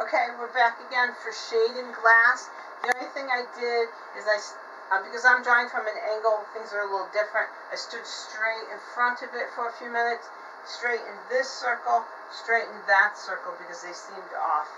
Okay, we're back again for shade and glass. The only thing I did is because I'm drawing from an angle, things are a little different. I stood straight in front of it for a few minutes, straightened this circle, straightened that circle because they seemed off.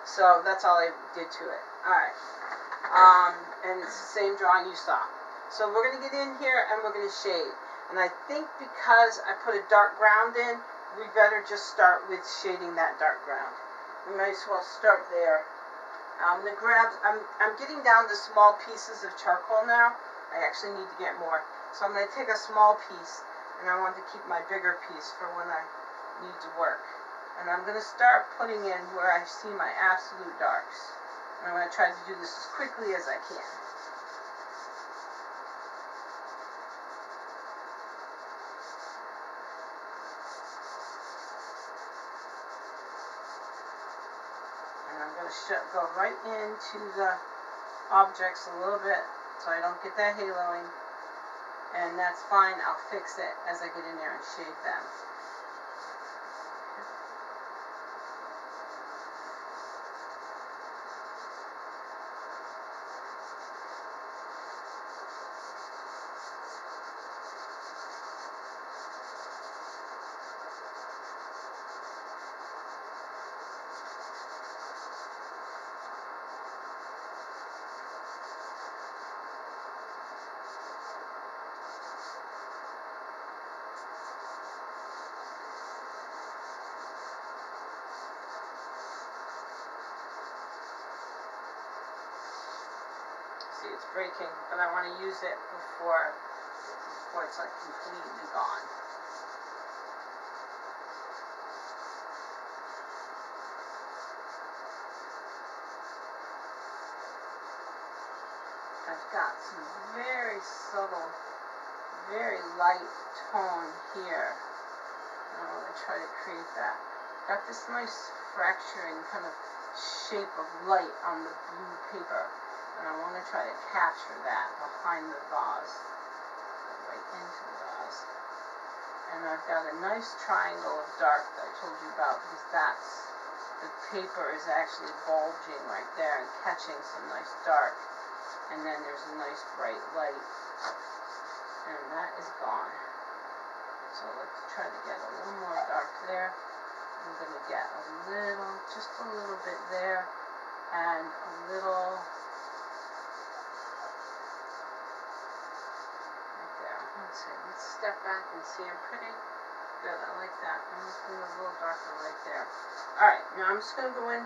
So that's all I did to it. Alright. And it's the same drawing you saw. So we're going to get in here and we're going to shade. And I think because I put a dark ground in, we better just start with shading that dark ground. We might as well start there. I'm going to grab, I'm getting down to small pieces of charcoal now. I actually need to get more. So I'm going to take a small piece, and I want to keep my bigger piece for when I need to work. And I'm going to start putting in where I see my absolute darks. And I'm going to try to do this as quickly as I can. And I'm going to go right into the objects a little bit so I don't get that haloing. And that's fine, I'll fix it as I get in there and shade them. See, it's breaking, but I want to use it before it's like completely gone. I've got some very subtle, very light tone here. And I want to try to create that. Got this nice fracturing kind of shape of light on the blue paper. And I want to try to capture that behind the vase. Right into the vase. And I've got a nice triangle of dark that I told you about because the paper is actually bulging right there and catching some nice dark. And then there's a nice bright light. And that is gone. So let's try to get a little more dark there. I'm going to get just a little bit there. And a little right there. Let's step back and see. I'm pretty good. I like that. I'm just going to a little darker right there. Alright, now I'm just going to go in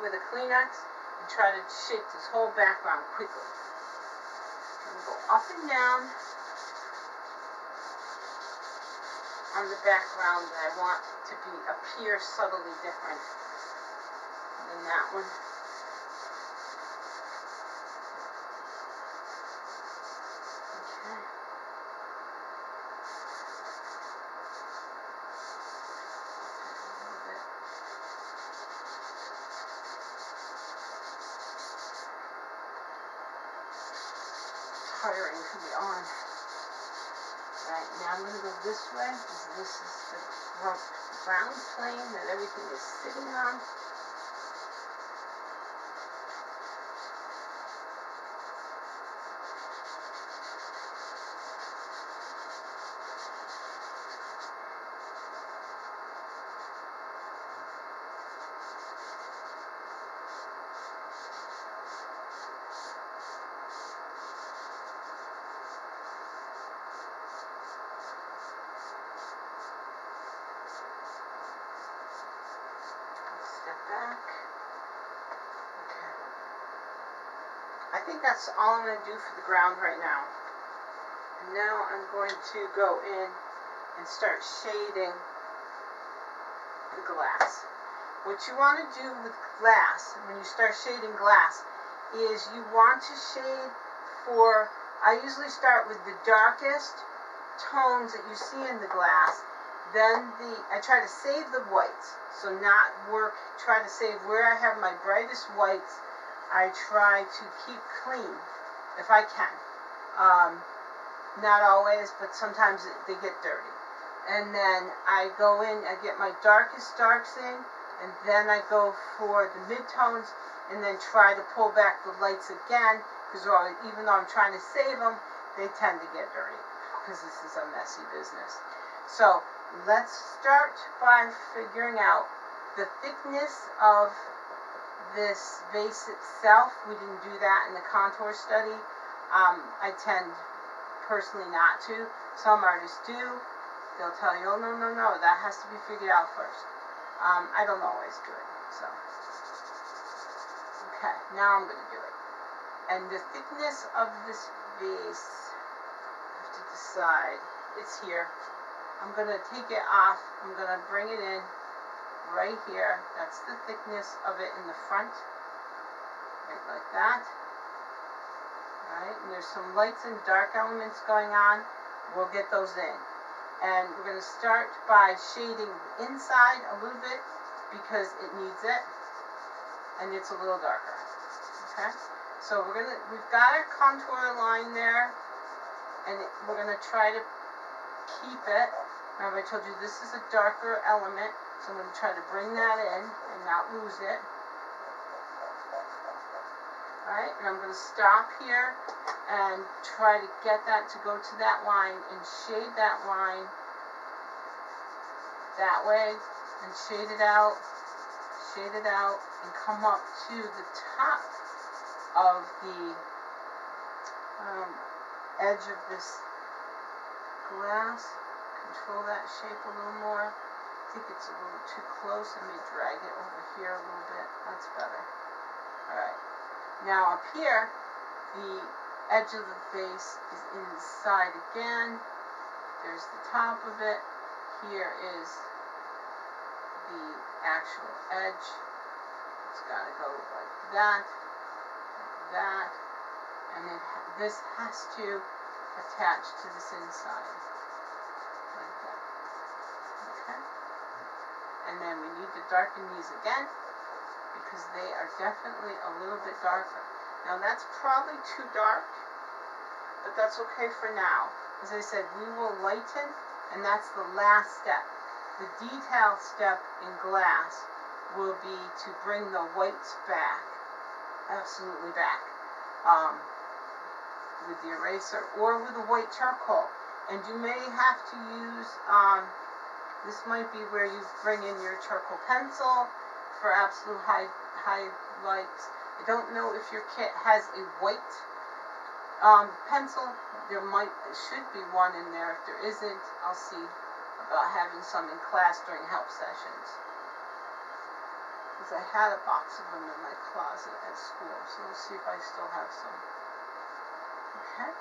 with a Kleenex and try to shape this whole background quickly. I'm going to go up and down on the background that I want to appear subtly different than that one. Okay. Tiring to be on. Right, now I'm going to go this way, because this is the ground plane that everything is sitting on. Step back. Okay. I think that's all I'm going to do for the ground right now. And now I'm going to go in and start shading the glass. What you want to do with glass, when you start shading glass, is you want to shade I usually start with the darkest tones that you see in the glass. Then I try to save the whites, so try to save where I have my brightest whites. I try to keep clean, if I can. Not always, but sometimes they get dirty. And then I go in, I get my darkest darks in, and then I go for the midtones, and then try to pull back the lights again, because even though I'm trying to save them, they tend to get dirty, because this is a messy business. So let's start by figuring out the thickness of this vase itself. We didn't do that in the contour study. I tend personally not to. Some artists do. They'll tell you, oh no, that has to be figured out first. I don't always do it, so. Okay, now I'm going to do it. And the thickness of this vase, I have to decide. It's here. I'm going to take it off. I'm going to bring it in right here. That's the thickness of it in the front. Right like that. Alright, and there's some lights and dark elements going on. We'll get those in. And we're going to start by shading the inside a little bit because it needs it. And it's a little darker. Okay? So we've got our contour line there. And we're going to try to keep it. Remember I told you this is a darker element. So I'm going to try to bring that in and not lose it. Alright, and I'm going to stop here and try to get that to go to that line and shade that line that way and shade it out, and come up to the top of the edge of this glass. Control that shape a little more. I think it's a little too close. I may drag it over here a little bit. That's better. Alright. Now up here, the edge of the vase is inside again. There's the top of it. Here is the actual edge. It's got to go like that, and then this has to attach to this inside, like that. Okay? And then we need to darken these again, because they are definitely a little bit darker. Now that's probably too dark, but that's okay for now. As I said, we will lighten, and that's the last step. The detail step in glass will be to bring the whites back, absolutely back, with the eraser or with a white charcoal. And you may have to use, this might be where you bring in your charcoal pencil for absolute highlights. I don't know if your kit has a white pencil. There should be one in there. If there isn't, I'll see about having some in class during help sessions. Because I had a box of them in my closet at school, so we'll see if I still have some. Okay,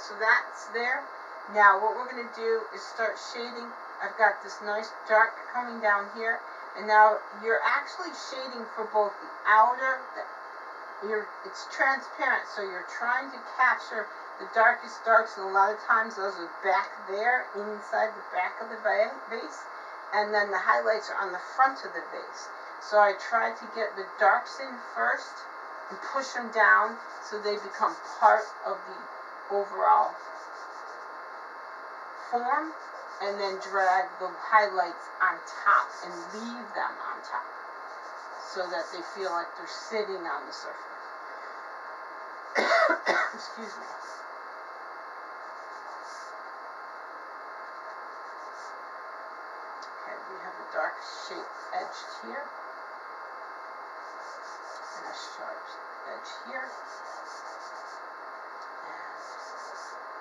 so that's there. Now what we're going to do is start shading. I've got this nice dark coming down here, and now you're actually shading for both the outer, it's transparent, so you're trying to capture the darkest darks, and a lot of times those are back there, inside the back of the vase, and then the highlights are on the front of the vase. So I try to get the darks in first and push them down so they become part of the overall form, and then drag the highlights on top and leave them on top so that they feel like they're sitting on the surface. Excuse me. Okay, we have a dark shape edge here and a sharp edge here.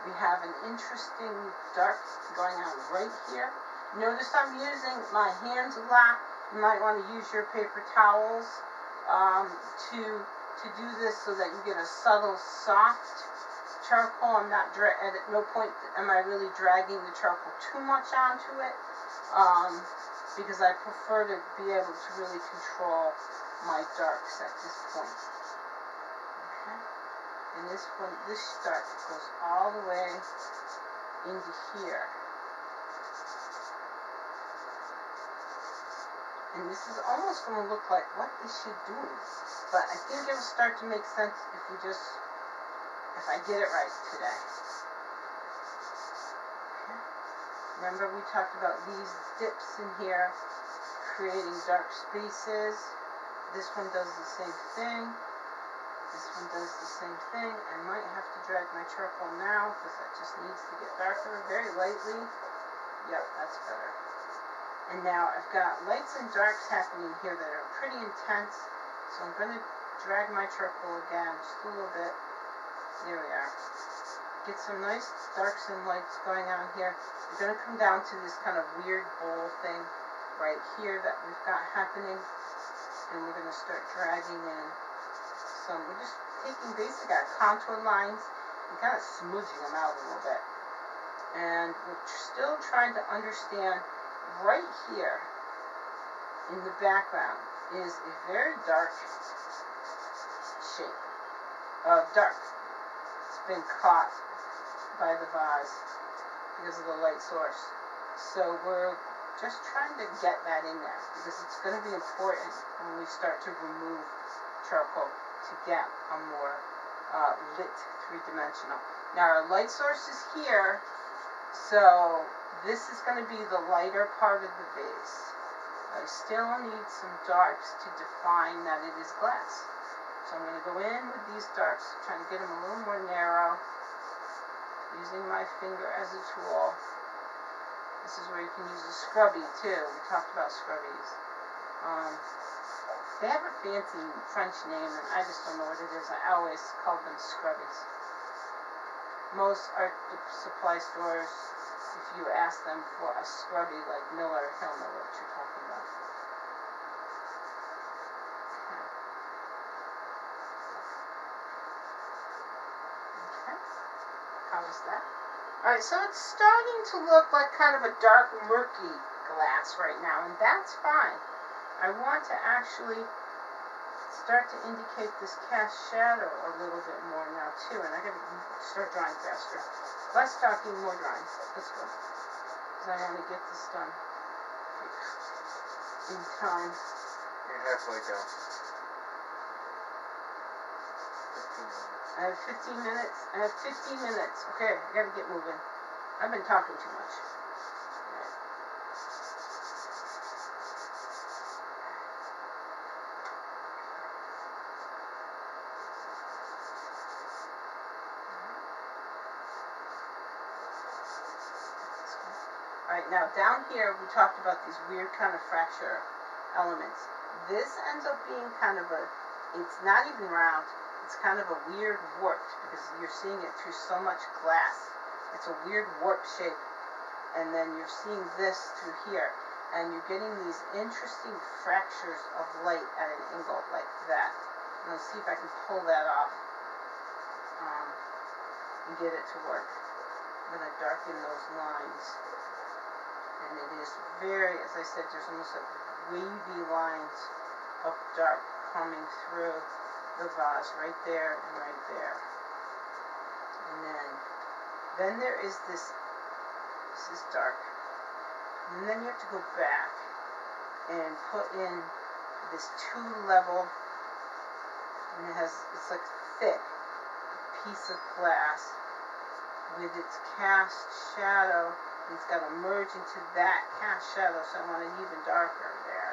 And we have an interesting dark going on right here. Notice I'm using my hands a lot. You might want to use your paper towels to do this so that you get a subtle, soft charcoal. I'm not at no point am I really dragging the charcoal too much onto it, because I prefer to be able to really control my darks at this point. Okay, and this dark goes all the way into here. And this is almost going to look like, what is she doing? But I think it'll start to make sense if I get it right today. Okay. Remember we talked about these dips in here creating dark spaces. This one does the same thing. This one does the same thing. I might have to drag my charcoal now because that just needs to get darker very lightly. Yep, that's better. And now I've got lights and darks happening here that are pretty intense. So I'm going to drag my charcoal again just a little bit. There we are. Get some nice darks and lights going on here. We're going to come down to this kind of weird bowl thing right here that we've got happening. And we're going to start dragging in some, we're just taking basic contour lines and kind of smoothing them out a little bit. And we're still trying to understand right here in the background is a very dark shape. Dark. It's been caught by the vase because of the light source. So we're just trying to get that in there because it's going to be important when we start to remove charcoal to get a more lit three-dimensional. Now our light source is here, so this is going to be the lighter part of the base. I still need some darks to define that it is glass. So I'm going to go in with these darks, trying to get them a little more narrow, using my finger as a tool. This is where you can use a scrubby too. We talked about scrubbies. They have a fancy French name, and I just don't know what it is. I always called them scrubbies. Most art supply stores, if you ask them for a scrubby like Miller, he'll know what you're talking about. Okay. How is that? Alright, so it's starting to look like kind of a dark, murky glass right now, and that's fine. I want to actually start to indicate this cast shadow a little bit more now too, and I gotta start drawing faster. Less talking, more drawing. Let's go. Because I want to get this done in time. You're halfway down. 15 minutes. I have 15 minutes. I have 15 minutes. Okay, I gotta get moving. I've been talking too much. Alright, now down here we talked about these weird kind of fracture elements. This ends up being kind of a, it's not even round, it's kind of a weird warped because you're seeing it through so much glass. It's a weird warped shape. And then you're seeing this through here. And you're getting these interesting fractures of light at an angle like that. And let's see if I can pull that off and get it to work. I'm going to darken those lines. And it is very, as I said, there's almost like wavy lines of dark coming through the vase right there and right there. And then there is this is dark. And then you have to go back and put in this 2-level, and it's like thick piece of glass with its cast shadow. It's got to merge into that cast shadow, so I want it even darker there.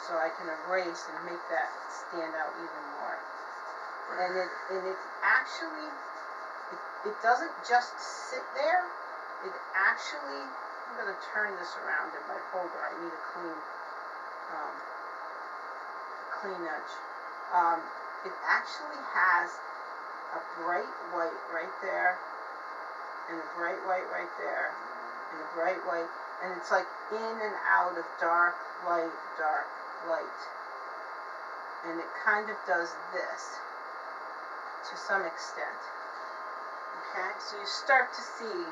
So I can erase and make that stand out even more. And it actually, it doesn't just sit there. It actually, I'm going to turn this around in my folder. I need a clean edge. It actually has a bright white right there, and a bright white right there, and a bright white, and it's like in and out of dark, light, and it kind of does this to some extent. Okay, so you start to see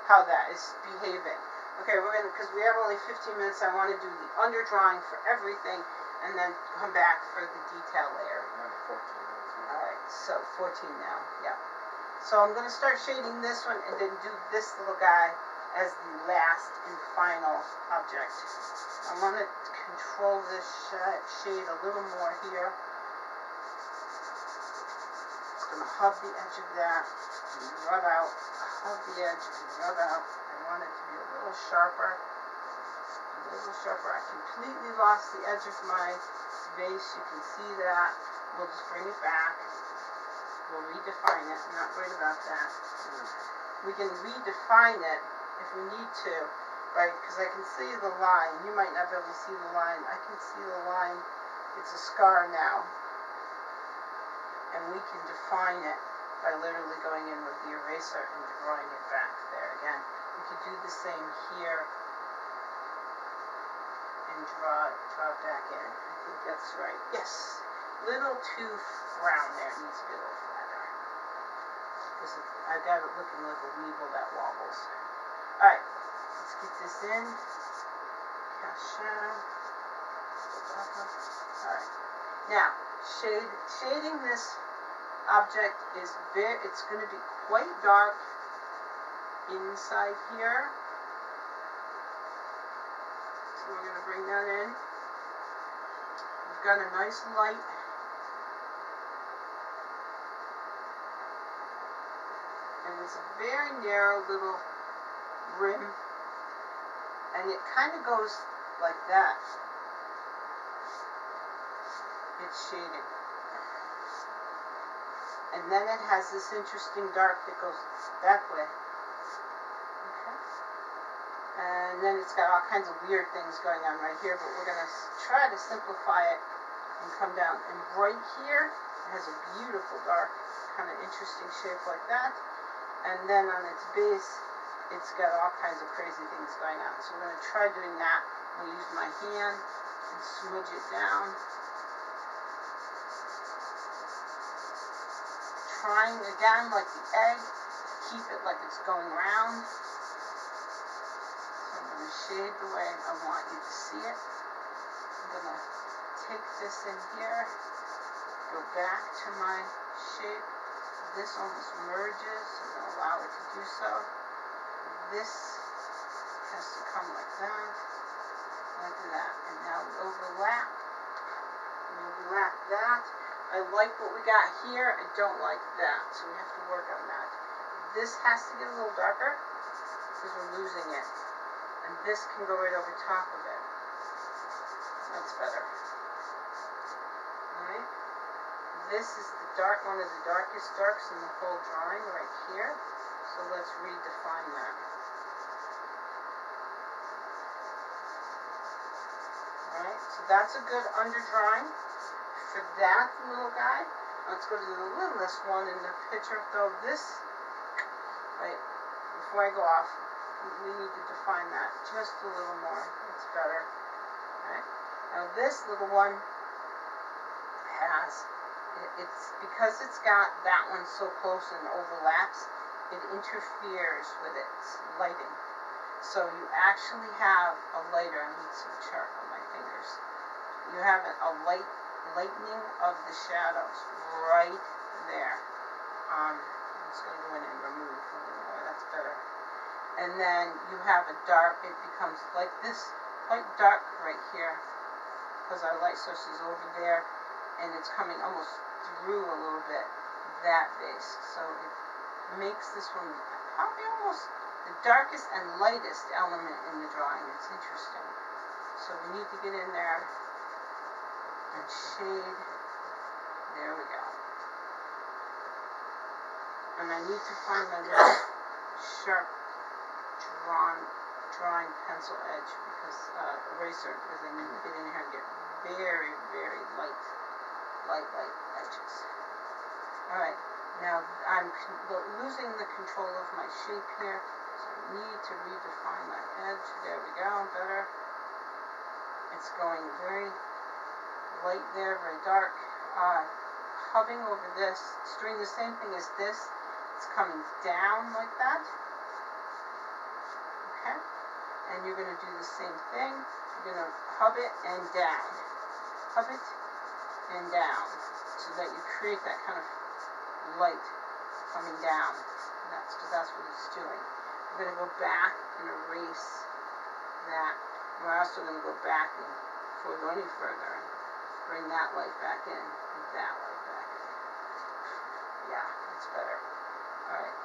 how that is behaving. Okay, because we have only 15 minutes, I want to do the underdrawing for everything, and then come back for the detail layer. 14 minutes. Alright, so 14 now, yeah. So I'm going to start shading this one, and then do this little guy as the last and final object. I want to control this shade a little more here. Just going to hub the edge of that, and rub out, hub the edge, and rub out. I want it to be a little sharper, a little sharper. I completely lost the edge of my vase. You can see that. We'll just bring it back. We'll redefine it. I'm not worried about that. We can redefine it if we need to, right? Because I can see the line. You might not be able to see the line. I can see the line. It's a scar now. And we can define it by literally going in with the eraser and drawing it back there again. We could do the same here and draw it back in. I think that's right. Yes. Little too round there. It needs to be a little flatter. Because I got it looking like a weevil that wobbles. Alright. Let's get this in. Cast shadow. Alright. Now, shading this object is it's going to be quite dark inside here. So we're going to bring that in. We've got a nice light. And it's a very narrow little rim. And it kind of goes like that. It's shading. And then it has this interesting dark that goes that way. Okay. And then it's got all kinds of weird things going on right here, but we're going to try to simplify it and come down. And right here, it has a beautiful dark, kind of interesting shape like that. And then on its base, it's got all kinds of crazy things going on. So we're going to try doing that. I'm going to use my hand and smudge it down. Trying again like the egg, keep it like it's going round. So I'm going to shade the way I want you to see it. I'm going to take this in here, go back to my shape. This almost merges, so I'm going to allow it to do so. This has to come like that, like that. And now we overlap. We overlap that. I like what we got here. I don't like that, so we have to work on that. This has to get a little darker because we're losing it. And this can go right over top of it. That's better. Alright. This is the dark, one of the darkest darks in the whole drawing right here. So let's redefine that. Alright, so that's a good underdrawing for that little guy. Let's go to the littlest one in the picture. Though this, wait, before I go off, we need to define that just a little more. It's better. Alright, now this little one has, it's because it's got that one so close and overlaps, it interferes with its lighting. So you actually have a lighter. I need some charcoal on my fingers. You have a lightening of the shadows right there. I'm just going to go in and remove a little more. That's better. And then you have a dark. It becomes like this, quite dark right here, because our light source is over there, and it's coming almost through a little bit that base. So it makes this one probably almost the darkest and lightest element in the drawing. It's interesting. So we need to get in there and shade. There we go. And I need to find my little sharp drawing pencil edge, because eraser, because I need to get in here and get very, very light edges. Alright, now I'm losing the control of my shape here, so I need to redefine my edge. There we go, better. It's going very light there, very dark. Hubbing over this, it's doing the same thing as this. It's coming down like that. Okay? And you're going to do the same thing. You're going to hub it and down. Hub it and down, so that you create that kind of light coming down. And that's because that's what it's doing. We're going to go back and erase that. We're also going to go back, and before we go any further, and bring that light back in and that light back in. Yeah, that's better. Alright.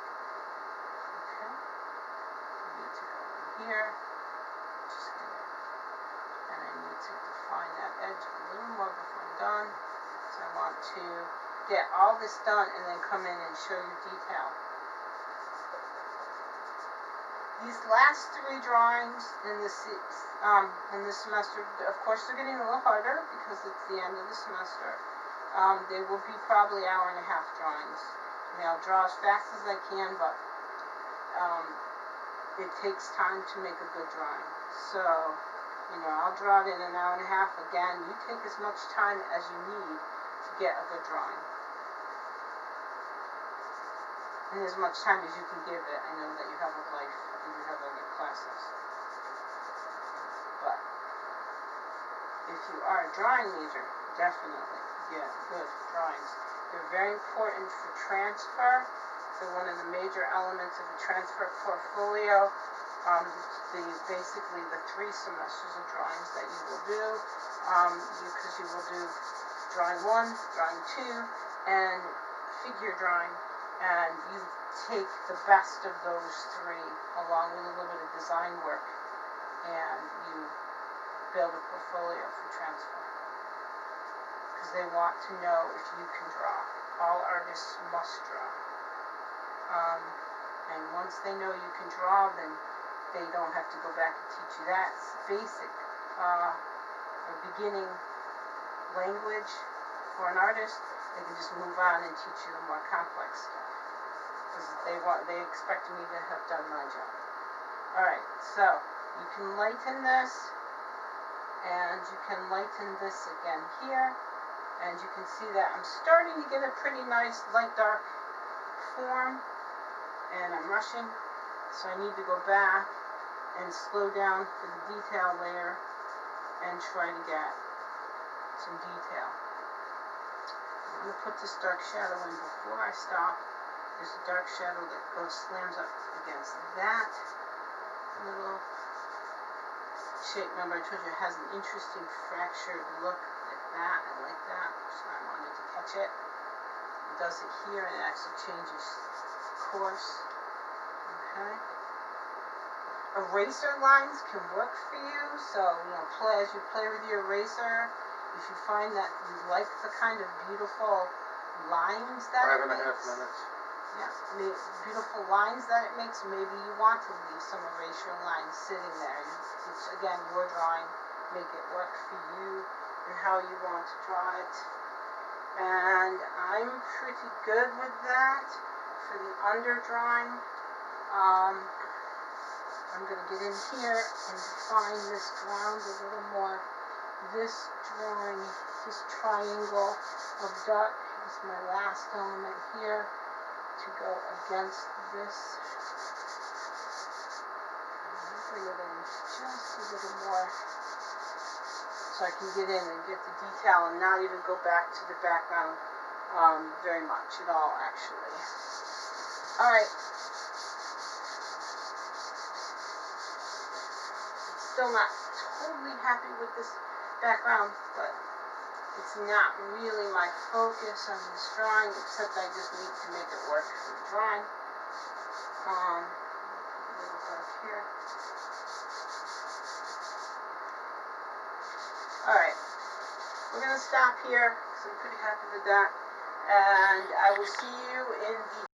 Okay. We need to go in here. Just gonna to define that edge a little more before I'm done. So I want to get all this done and then come in and show you detail. These last three drawings in this semester, of course, they're getting a little harder because it's the end of the semester. They will be probably hour-and-a-half drawings. I mean, I'll draw as fast as I can, but it takes time to make a good drawing. So, you know, I'll draw it in an hour-and-a-half. Again, you take as much time as you need to get a good drawing. And as much time as you can give it. I know that you have a life and you have other classes. But if you are a drawing major, definitely get good drawings. They're very important for transfer. They're one of the major elements of a transfer portfolio. Basically the 3 semesters of drawings that you will do, because you will do drawing 1, drawing 2, and figure drawing, and you take the best of those 3 along with a little bit of design work, and you build a portfolio for transfer. Because they want to know if you can draw. All artists must draw. And once they know you can draw, then they don't have to go back and teach you that basic or beginning language for an artist. They can just move on and teach you the more complex stuff. Because they expect me to have done my job. Alright, so you can lighten this, and you can lighten this again here, and you can see that I'm starting to get a pretty nice light dark form, and I'm rushing, so I need to go back and slow down for the detail layer and try to get some detail. I'm going to put this dark shadow in before I stop. There's a dark shadow that slams up against that little shape. Remember I told you it has an interesting fractured look like that. I like that, so I wanted to catch it. It does it here, and it actually changes course. Okay. Eraser lines can work for you, so you know, as you play with your eraser, if you find that you like the kind of beautiful lines that 5.5 minutes. Yeah, beautiful lines that it makes, maybe you want to leave some erasure lines sitting there. It's again your drawing, make it work for you and how you want to draw it. And I'm pretty good with that for the under drawing. I'm going to get in here and define this ground a little more. This drawing, this triangle of dark is my last element here to go against this. I'm going to bring it in just a little more so I can get in and get the detail and not even go back to the background very much at all, actually. Alright. Still not totally happy with this background, but it's not really my focus on this drawing, except I just need to make it work for the drawing. A little dark here. Alright, we're going to stop here, because I'm pretty happy with that. And I will see you in the